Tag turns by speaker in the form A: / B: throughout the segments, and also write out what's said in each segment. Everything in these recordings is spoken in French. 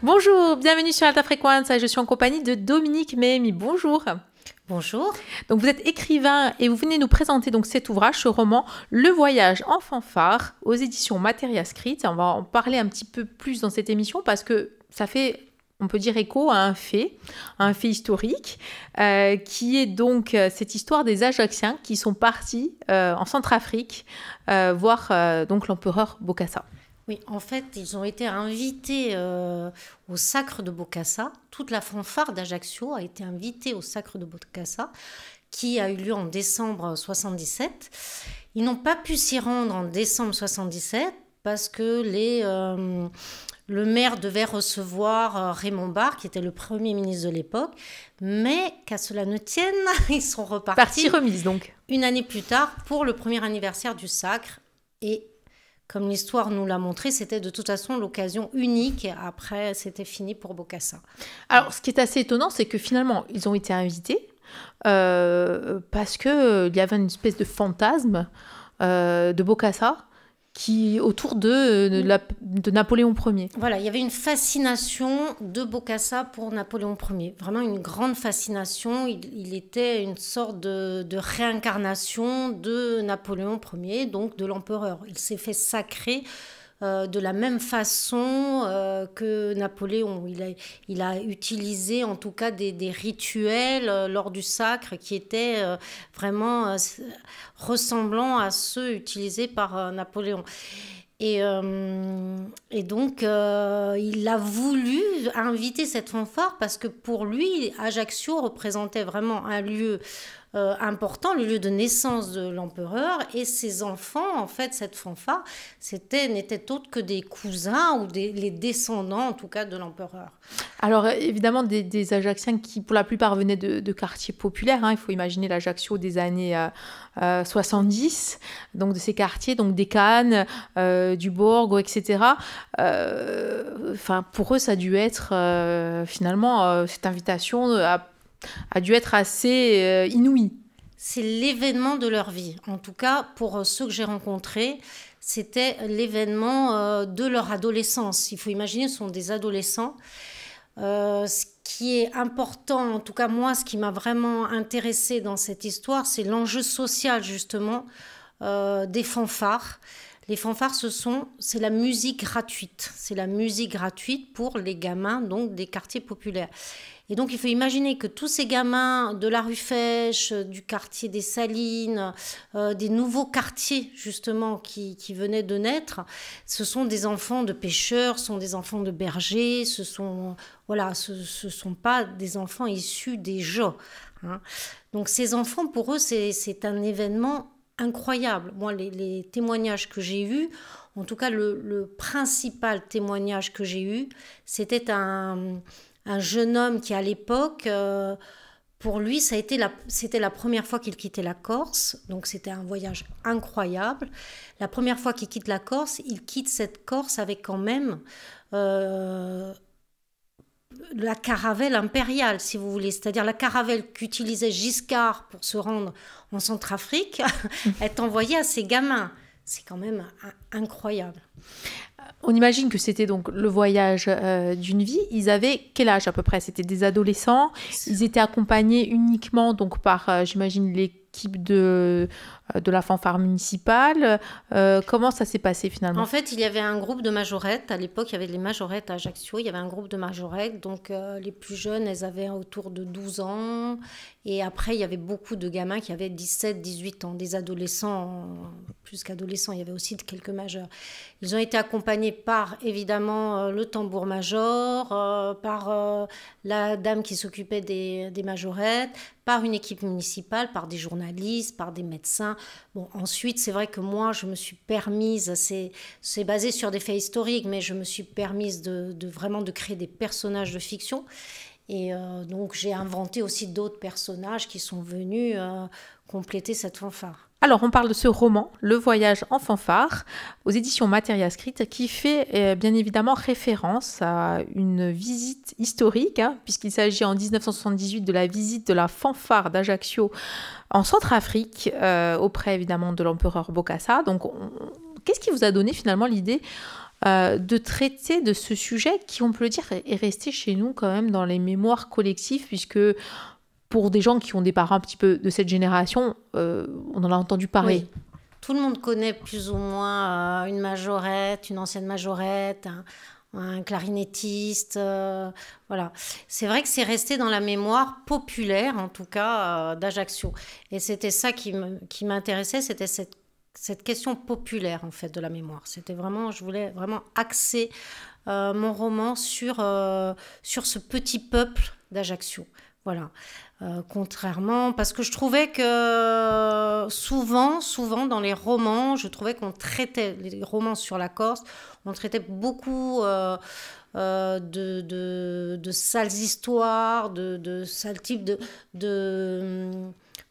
A: Bonjour, bienvenue sur Alta Frequenza. Je suis en compagnie de Dominique Méhémy. Bonjour.
B: Bonjour.
A: Donc vous êtes écrivain et vous venez nous présenter donc cet ouvrage, ce roman, Le voyage en fanfare, aux éditions Materia Script. On va en parler un petit peu plus dans cette émission parce que ça fait, on peut dire, écho à un fait historique, qui est donc cette histoire des Ajacciens qui sont partis en Centrafrique voir donc l'empereur Bokassa.
B: Oui, en fait, ils ont été invités au Sacre de Bokassa. Toute la fanfare d'Ajaccio a été invitée au Sacre de Bokassa, qui a eu lieu en décembre 77. Ils n'ont pas pu s'y rendre en décembre 77 parce que le maire devait recevoir Raymond Barre, qui était le Premier ministre de l'époque. Mais qu'à cela ne tienne, ils sont repartis.
A: Partie remise donc.
B: Une année plus tard pour le premier anniversaire du Sacre. Et comme l'histoire nous l'a montré, c'était de toute façon l'occasion unique. Après, c'était fini pour Bokassa.
A: Alors, ce qui est assez étonnant, c'est que finalement, ils ont été invités parce qu'il y avait une espèce de fantasme de Bokassa autour de Napoléon Ier.
B: Voilà, il y avait une fascination de Bokassa pour Napoléon Ier. Vraiment une grande fascination. Il était une sorte de réincarnation de Napoléon Ier, donc de l'empereur. Il s'est fait sacrer de la même façon que Napoléon. Il a utilisé en tout cas des rituels lors du sacre qui étaient vraiment ressemblant à ceux utilisés par Napoléon. Et donc, il a voulu inviter cette fanfare parce que pour lui, Ajaccio représentait vraiment un lieu important, le lieu de naissance de l'empereur, et ses enfants, en fait, cette fanfare, n'étaient autres que des cousins ou les descendants, en tout cas, de l'empereur.
A: Alors, évidemment, des Ajacciens qui, pour la plupart, venaient de quartiers populaires. Il faut imaginer l'Ajaccio des années 70, donc de ces quartiers, donc des Cannes, du Borgo, etc. Pour eux, ça a dû être, finalement, cette invitation a dû être assez inouïe.
B: C'est l'événement de leur vie. En tout cas, pour ceux que j'ai rencontrés, c'était l'événement de leur adolescence. Il faut imaginer, ce sont des adolescents. Ce qui est important, en tout cas moi, ce qui m'a vraiment intéressée dans cette histoire, c'est l'enjeu social justement des fanfares. Les fanfares, c'est la musique gratuite. C'est la musique gratuite pour les gamins donc des quartiers populaires. Et donc, il faut imaginer que tous ces gamins de la rue Fèche, du quartier des Salines, des nouveaux quartiers, justement, qui venaient de naître, ce sont des enfants de pêcheurs, ce sont des enfants de bergers, ce sont pas des enfants issus des geôles. Donc, ces enfants, pour eux, c'est un événement incroyable. Moi, les témoignages que j'ai eus, en tout cas, le principal témoignage que j'ai eu, c'était un jeune homme qui, à l'époque, pour lui, c'était la première fois qu'il quittait la Corse. Donc, c'était un voyage incroyable. La première fois qu'il quitte la Corse, il quitte cette Corse avec quand même la caravelle impériale, si vous voulez. C'est-à-dire la caravelle qu'utilisait Giscard pour se rendre en Centrafrique est envoyée à ses gamins. C'est quand même incroyable.
A: On imagine que c'était donc le voyage d'une vie. Ils avaient quel âge à peu près? C'était des adolescents. Ils étaient accompagnés uniquement donc par, j'imagine, l'équipe de la fanfare municipale. Comment ça s'est passé finalement?
B: En fait, il y avait un groupe de majorettes. À l'époque, il y avait les majorettes à Ajaccio. Il y avait un groupe de majorettes. Donc, les plus jeunes, elles avaient autour de 12 ans. Et après, il y avait beaucoup de gamins qui avaient 17, 18 ans. Des adolescents, plus qu'adolescents. Il y avait aussi quelques majeurs. Ils ont été accompagnés par, évidemment, le tambour-major, par la dame qui s'occupait des majorettes, par une équipe municipale, par des journalistes, par des médecins. Bon, ensuite, c'est vrai que moi, je me suis permise, c'est basé sur des faits historiques, mais je me suis permise vraiment de créer des personnages de fiction. Et donc, j'ai inventé aussi d'autres personnages qui sont venus compléter cette fanfare.
A: Alors, on parle de ce roman, Le voyage en fanfare, aux éditions Materia Script, qui fait bien évidemment référence à une visite historique, puisqu'il s'agit en 1978 de la visite de la fanfare d'Ajaccio en Centrafrique, auprès évidemment de l'empereur Bokassa. Donc, qu'est-ce qui vous a donné finalement l'idée de traiter de ce sujet qui, on peut le dire, est resté chez nous quand même dans les mémoires collectives, puisque pour des gens qui ont des parents un petit peu de cette génération, on en a entendu parler.
B: Oui. Tout le monde connaît plus ou moins une majorette, une ancienne majorette, un clarinettiste. Voilà. C'est vrai que c'est resté dans la mémoire populaire, en tout cas, d'Ajaccio. Et c'était ça qui m'intéressait, c'était cette question populaire, en fait, de la mémoire. C'était vraiment, je voulais vraiment axer mon roman sur ce petit peuple d'Ajaccio. Voilà. Contrairement, parce que je trouvais que souvent dans les romans, je trouvais qu'on traitait, les romans sur la Corse, on traitait beaucoup de sales histoires, de sales types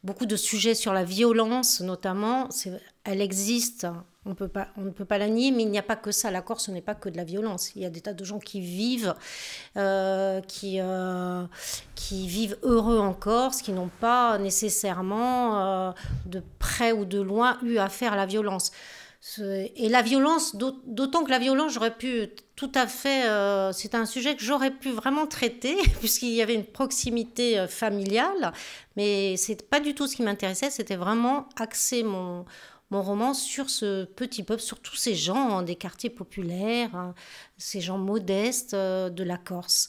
B: beaucoup de sujets sur la violence notamment. Elle existe, on ne peut pas la nier, mais il n'y a pas que ça. La Corse, ce n'est pas que de la violence. Il y a des tas de gens qui vivent, qui vivent heureux en Corse, qui n'ont pas nécessairement, de près ou de loin, eu affaire à la violence. Et la violence, d'autant que la violence, j'aurais pu tout à fait... c'est un sujet que j'aurais pu vraiment traiter, puisqu'il y avait une proximité familiale, mais c'est pas du tout ce qui m'intéressait, c'était vraiment axer mon roman sur ce petit peuple, sur tous ces gens des quartiers populaires, ces gens modestes de la Corse.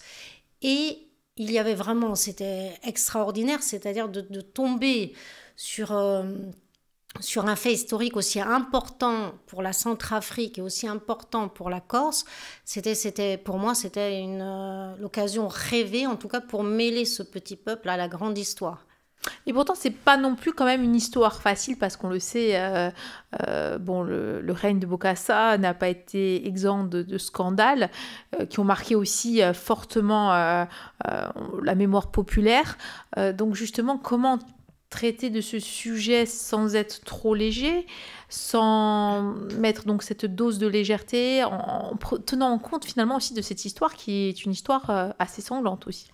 B: Et il y avait vraiment, c'était extraordinaire, c'est-à-dire de tomber sur un fait historique aussi important pour la Centrafrique et aussi important pour la Corse. Pour moi, c'était l'occasion rêvée, en tout cas pour mêler ce petit peuple à la grande histoire.
A: Et pourtant, c'est pas non plus quand même une histoire facile, parce qu'on le sait, le règne de Bokassa n'a pas été exempt de scandales qui ont marqué aussi fortement la mémoire populaire. Donc justement, comment traiter de ce sujet sans être trop léger, sans mettre donc cette dose de légèreté, en tenant en compte finalement aussi de cette histoire qui est une histoire assez sanglante aussi.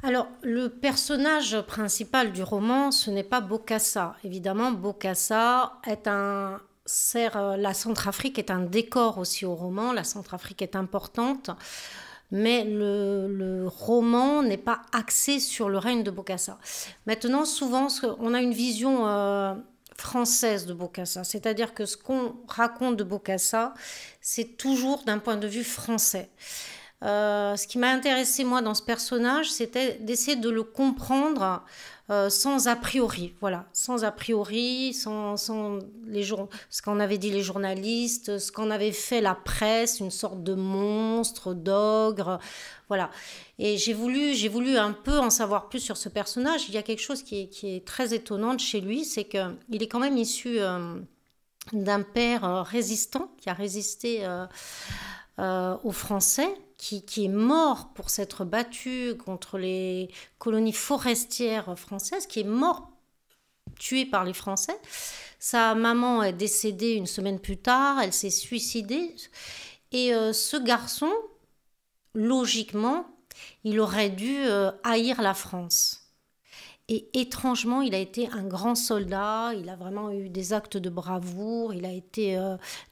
B: Alors, le personnage principal du roman, ce n'est pas Bokassa. Évidemment, Bokassa la Centrafrique est un décor aussi au roman. La Centrafrique est importante, mais le roman n'est pas axé sur le règne de Bokassa. Maintenant, souvent, on a une vision française de Bokassa, c'est-à-dire que ce qu'on raconte de Bokassa, c'est toujours d'un point de vue français. Ce qui m'a intéressé moi dans ce personnage, c'était d'essayer de le comprendre sans a priori, voilà, sans a priori, sans ce qu'en avaient dit les journalistes, ce qu'en avait fait la presse, une sorte de monstre, d'ogre, voilà. Et j'ai voulu un peu en savoir plus sur ce personnage. Il y a quelque chose qui est très étonnant chez lui, c'est qu'il est quand même issu d'un père résistant, qui a résisté aux Français, qui est mort pour s'être battu contre les colonies forestières françaises, qui est mort tué par les Français. Sa maman est décédée une semaine plus tard, elle s'est suicidée. Et ce garçon, logiquement, il aurait dû haïr la France. Et étrangement, il a été un grand soldat, il a vraiment eu des actes de bravoure, il a été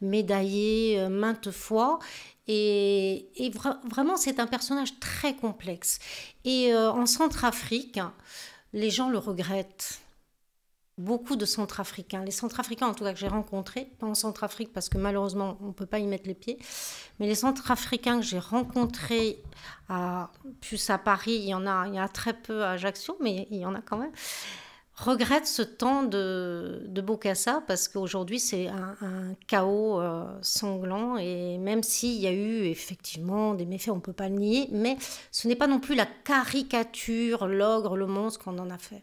B: médaillé maintes fois. Et vraiment, c'est un personnage très complexe. Et en Centrafrique, les gens le regrettent. Beaucoup de Centrafricains. Les Centrafricains, en tout cas, que j'ai rencontrés, pas en Centrafrique parce que malheureusement, on ne peut pas y mettre les pieds, mais les Centrafricains que j'ai rencontrés, plus à Paris, il y a très peu à Ajaccio, mais il y en a quand même, regrettent ce temps de Bokassa parce qu'aujourd'hui, c'est un chaos sanglant. Et même s'il y a eu effectivement des méfaits, on ne peut pas le nier, mais ce n'est pas non plus la caricature, l'ogre, le monstre qu'on en a fait.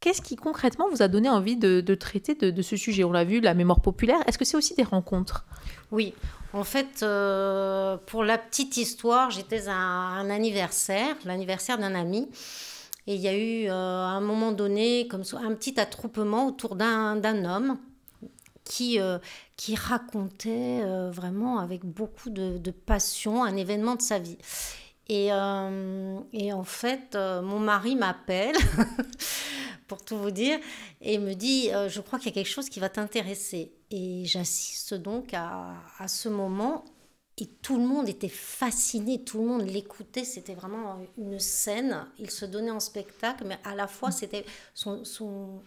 A: Qu'est-ce qui concrètement vous a donné envie de traiter de ce sujet? On l'a vu, la mémoire populaire. Est-ce que c'est aussi des rencontres?
B: Oui, en fait, pour la petite histoire, j'étais à un anniversaire, l'anniversaire d'un ami. Et il y a eu à un moment donné comme ça, un petit attroupement autour d'un homme qui racontait vraiment avec beaucoup de passion un événement de sa vie. Et en fait, mon mari m'appelle, pour tout vous dire, et me dit « Je crois qu'il y a quelque chose qui va t'intéresser ». Et j'assiste donc à ce moment Et tout le monde était fasciné, tout le monde l'écoutait, c'était vraiment une scène. Il se donnait en spectacle, mais à la fois, c'était son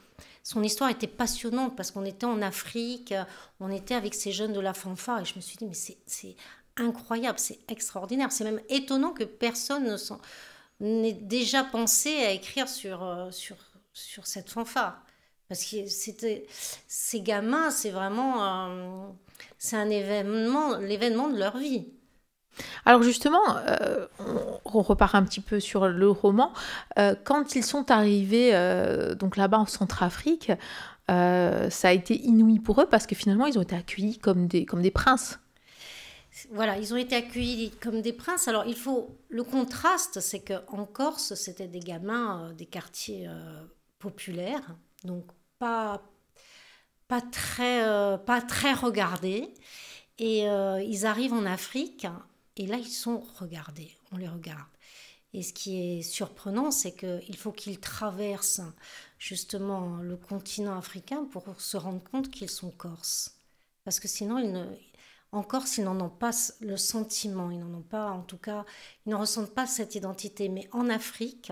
B: histoire était passionnante parce qu'on était en Afrique, on était avec ces jeunes de la fanfare et je me suis dit, mais c'est incroyable, c'est extraordinaire. C'est même étonnant que personne n'ait déjà pensé à écrire sur cette fanfare. Parce que ces gamins, c'est vraiment c'est un événement, l'événement de leur vie.
A: Alors justement, on repart un petit peu sur le roman. Quand ils sont arrivés donc là-bas en Centrafrique, ça a été inouï pour eux parce que finalement, ils ont été accueillis comme des princes.
B: Voilà, ils ont été accueillis comme des princes. Alors, le contraste, c'est qu'en Corse, c'était des gamins des quartiers populaires, donc pas, pas très regardés. Et ils arrivent en Afrique, et là, ils sont regardés, on les regarde. Et ce qui est surprenant, c'est qu'il faut qu'ils traversent justement le continent africain pour se rendre compte qu'ils sont corses. Parce que sinon, en Corse, ils n'en ont pas le sentiment, ils n'en ont pas, en tout cas, ils ne ressentent pas cette identité. Mais en Afrique,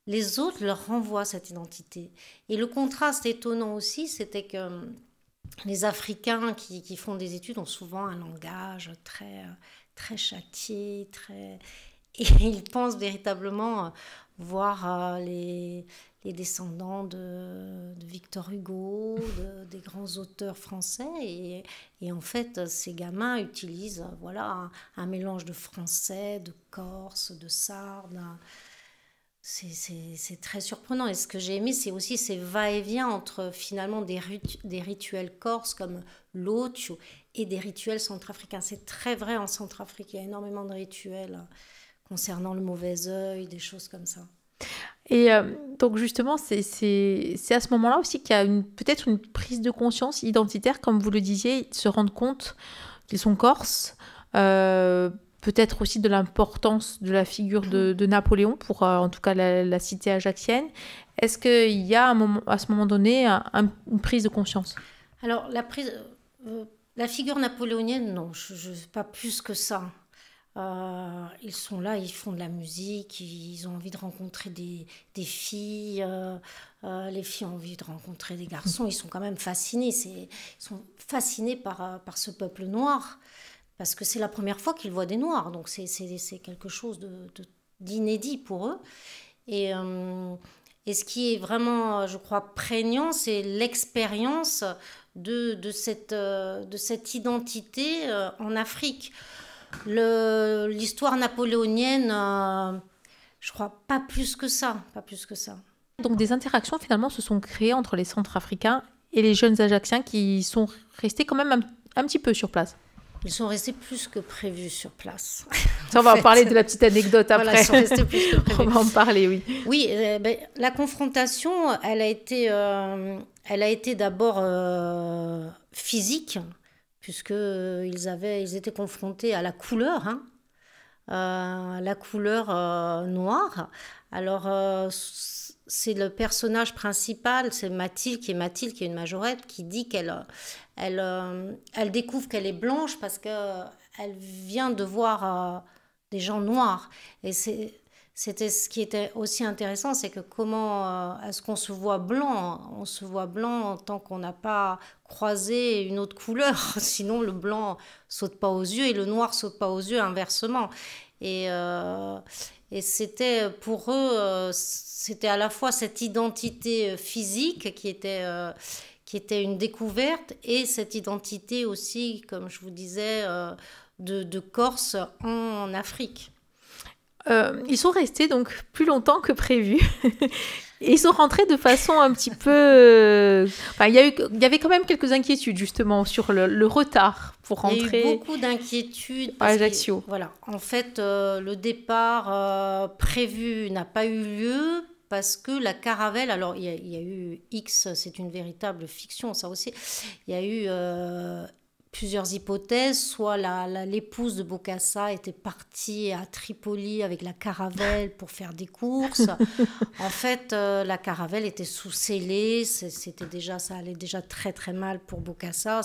B: les autres leur renvoient cette identité. Et le contraste étonnant aussi, c'était que les Africains qui font des études ont souvent un langage très châtié, et ils pensent véritablement voir les descendants de Victor Hugo, des grands auteurs français. Et en fait, ces gamins utilisent voilà, un mélange de français, de corse, de sarde. C'est très surprenant. Et ce que j'ai aimé, c'est aussi ces va-et-vient entre finalement des rituels corses comme l'Otio et des rituels centrafricains. C'est très vrai en Centrafrique. Il y a énormément de rituels concernant le mauvais œil, des choses comme ça.
A: Et donc justement, c'est à ce moment-là aussi qu'il y a peut-être une prise de conscience identitaire, comme vous le disiez, ils se rendent compte qu'ils sont corses, peut-être aussi de l'importance de la figure de Napoléon pour en tout cas la cité ajaxienne. Est-ce qu'il y a à ce moment donné une prise de conscience?
B: Alors la figure napoléonienne, non, pas plus que ça. Ils sont là, ils font de la musique, ils ont envie de rencontrer des filles, les filles ont envie de rencontrer des garçons, ils sont quand même fascinés, ils sont fascinés par ce peuple noir, parce que c'est la première fois qu'ils voient des noirs, donc c'est quelque chose d'inédit pour eux. Et ce qui est vraiment, je crois, prégnant, c'est l'expérience de cette identité en Afrique. L'histoire napoléonienne, je crois pas plus que ça, pas plus que ça.
A: Donc des interactions finalement se sont créées entre les Centrafricains et les jeunes Ajacciens qui sont restés quand même un petit peu sur place.
B: Ils sont restés plus que prévu sur place.
A: Ça, on va en parler de la petite anecdote après.
B: Voilà, ils sont restés plus que prévu.
A: On va en parler, oui.
B: Oui, la confrontation, elle a été d'abord physique, puisqu'ils étaient confrontés à la couleur, la couleur noire. Alors, c'est le personnage principal, c'est Mathilde, qui est une majorette, qui dit qu'elle découvre qu'elle est blanche parce qu'elle vient de voir des gens noirs. Et c'était ce qui était aussi intéressant, c'est que comment est-ce qu'on se voit blanc? On se voit blanc tant qu'on n'a pas croisé une autre couleur. Sinon, le blanc saute pas aux yeux et le noir saute pas aux yeux, inversement. Et c'était pour eux, c'était à la fois cette identité physique qui était une découverte et cette identité aussi, comme je vous disais, de Corse en Afrique.
A: Ils sont restés donc plus longtemps que prévu. Et ils sont rentrés de façon un petit peu... Enfin, il y avait quand même quelques inquiétudes justement sur le retard pour rentrer.
B: Il y a eu beaucoup d'inquiétudes.
A: À Ajaccio.
B: Voilà. En fait, le départ prévu n'a pas eu lieu parce que la caravelle... Alors, il y a eu X, c'est une véritable fiction, ça aussi. Il y a eu plusieurs hypothèses. Soit l'épouse de Bokassa était partie à Tripoli avec la caravelle pour faire des courses. En fait, la caravelle était sous scellée. Ça allait déjà très très mal pour Bokassa.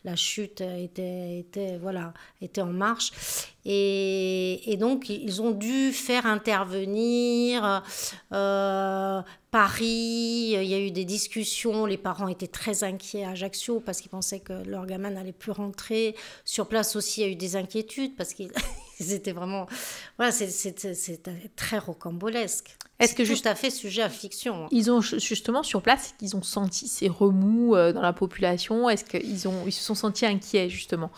B: La chute était en marche. Et donc, ils ont dû faire intervenir Paris. Il y a eu des discussions. Les parents étaient très inquiets à Ajaccio parce qu'ils pensaient que leur gamin n'allait plus rentrer. Sur place aussi, il y a eu des inquiétudes parce qu'ils étaient vraiment... Voilà, c'est très rocambolesque. C'est tout à fait sujet à fiction.
A: Ils ont justement sur place, ils ont senti ces remous dans la population. Est-ce qu'ils se sont sentis inquiets justement?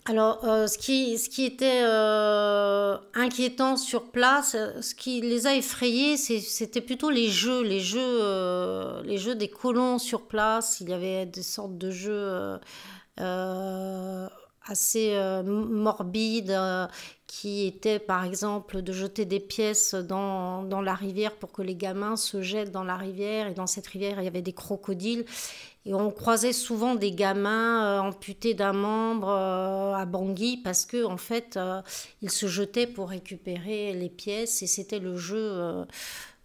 B: Alors, ce qui était inquiétant sur place, ce qui les a effrayés, c'était plutôt les jeux des colons sur place. Il y avait des sortes de jeux assez morbides qui étaient, par exemple, de jeter des pièces dans la rivière pour que les gamins se jettent dans la rivière. Et dans cette rivière, il y avait des crocodiles. Et on croisait souvent des gamins amputés d'un membre à Bangui parce que en fait, ils se jetaient pour récupérer les pièces et c'était le jeu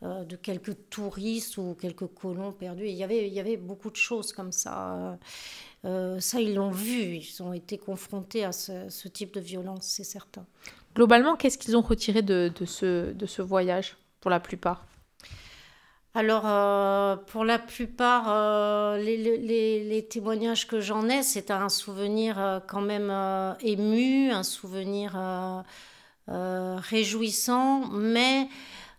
B: de quelques touristes ou quelques colons perdus. Et il y avait beaucoup de choses comme ça. Ça, ils l'ont vu. Ils ont été confrontés à ce type de violence, c'est certain.
A: Globalement, qu'est-ce qu'ils ont retiré de ce voyage pour la plupart?
B: Alors, pour la plupart, les témoignages que j'en ai, c'est un souvenir quand même ému, un souvenir réjouissant, mais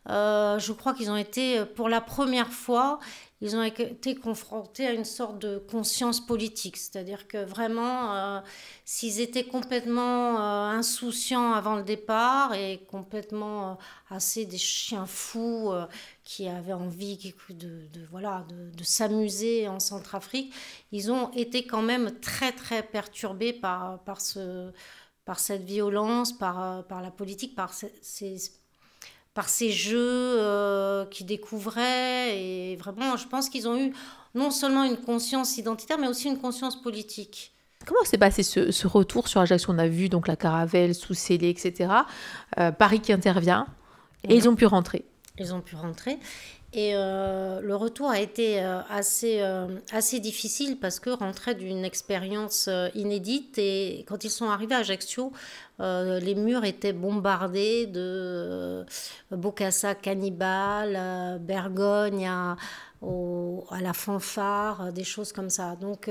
B: je crois qu'ils ont été, pour la première fois, ils ont été confrontés à une sorte de conscience politique. C'est-à-dire que vraiment, s'ils étaient complètement insouciants avant le départ et complètement assez des chiens fous qui avaient envie de s'amuser en Centrafrique, ils ont été quand même très, très perturbés par cette violence, par la politique, par ces jeux qu'ils découvraient. Et vraiment, je pense qu'ils ont eu non seulement une conscience identitaire, mais aussi une conscience politique.
A: Comment s'est passé ce retour sur Ajaccio? On a vu donc la caravelle sous scellée, etc. Paris qui intervient, et ils ont pu rentrer.
B: Ils ont pu rentrer. Et le retour a été assez difficile parce que rentrait d'une expérience inédite. Et quand ils sont arrivés à Ajaccio, les murs étaient bombardés de Bokassa cannibale, Bergogne à la fanfare, des choses comme ça. Donc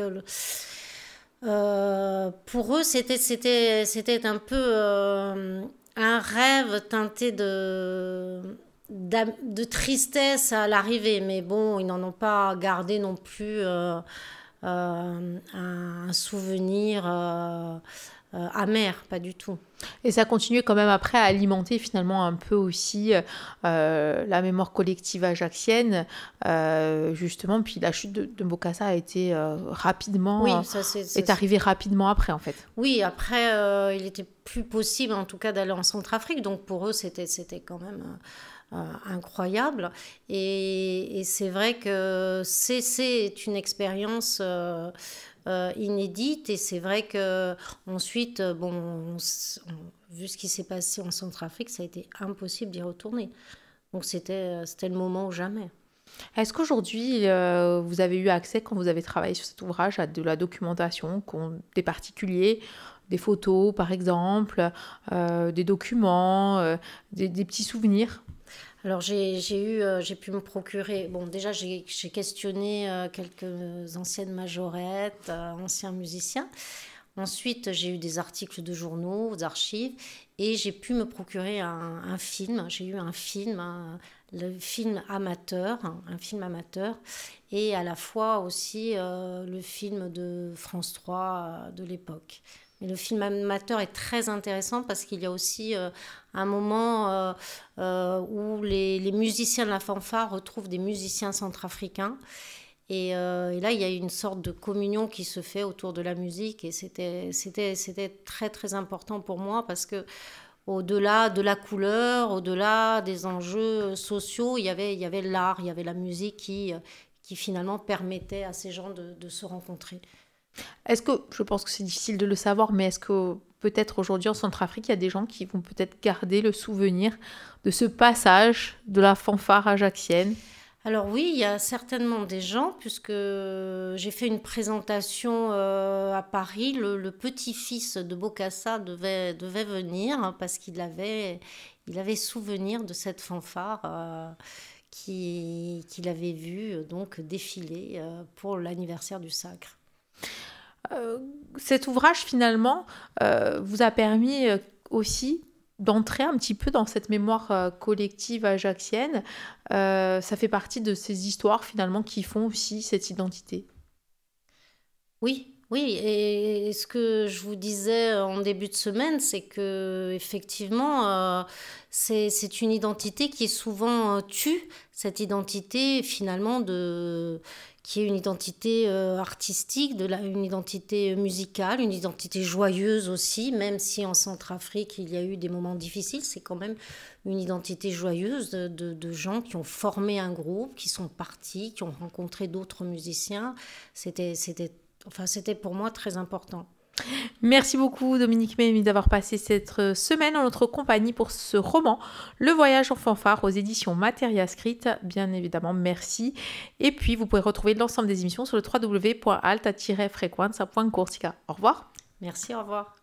B: pour eux, c'était un peu un rêve teinté de tristesse à l'arrivée, mais bon, ils n'en ont pas gardé non plus un souvenir amer, pas du tout.
A: Et ça continuait quand même après à alimenter finalement un peu aussi la mémoire collective ajaccienne, justement, puis la chute de Bokassa a été rapidement, est arrivée rapidement après en fait.
B: Oui, après il était plus possible en tout cas d'aller en Centrafrique, donc pour eux c'était quand même incroyable. Et c'est vrai que c'est une expérience inédite. Et c'est vrai que ensuite, vu ce qui s'est passé en Centrafrique, ça a été impossible d'y retourner. Donc c'était le moment ou jamais.
A: Est-ce qu'aujourd'hui, vous avez eu accès, quand vous avez travaillé sur cet ouvrage, à de la documentation, des particuliers, des photos par exemple, des documents, des petits souvenirs?
B: Alors j'ai pu me procurer, bon déjà j'ai questionné quelques anciennes majorettes, anciens musiciens. Ensuite j'ai eu des articles de journaux, d'archives, et j'ai pu me procurer un film. J'ai eu un film, le film amateur, un film amateur, et à la fois aussi le film de France 3 de l'époque. Mais le film amateur est très intéressant parce qu'il y a aussi un moment où les musiciens de la fanfare retrouvent des musiciens centrafricains. Et là, il y a une sorte de communion qui se fait autour de la musique. Et c'était très, très important pour moi parce que au-delà de la couleur, au-delà des enjeux sociaux, il y avait l'art, il y avait la musique qui finalement permettait à ces gens de se rencontrer.
A: Est-ce que, je pense que c'est difficile de le savoir, mais est-ce que peut-être aujourd'hui en Centrafrique, il y a des gens qui vont peut-être garder le souvenir de ce passage de la fanfare ajaxienne?
B: Alors oui, il y a certainement des gens, puisque j'ai fait une présentation à Paris. Le petit-fils de Bokassa devait venir hein, parce il avait souvenir de cette fanfare qu'il avait vue donc défiler pour l'anniversaire du Sacre.
A: Euh, Cet ouvrage, finalement, vous a permis aussi d'entrer un petit peu dans cette mémoire collective ajaxienne. Ça fait partie de ces histoires, finalement, qui font aussi cette identité.
B: Oui, oui, et ce que je vous disais en début de semaine, c'est que effectivement, c'est une identité qui est souvent tue, cette identité finalement qui est une identité artistique, une identité musicale, une identité joyeuse aussi, même si en Centrafrique il y a eu des moments difficiles, c'est quand même une identité joyeuse de gens qui ont formé un groupe, qui sont partis, qui ont rencontré d'autres musiciens. C'était pour moi très important.
A: Merci beaucoup Dominique Mémy d'avoir passé cette semaine en notre compagnie pour ce roman Le voyage en fanfare aux éditions Materia Script. Bien évidemment, merci. Et puis, vous pouvez retrouver l'ensemble des émissions sur le www.alta-frequenza.corsica. Au revoir.
B: Merci, au revoir.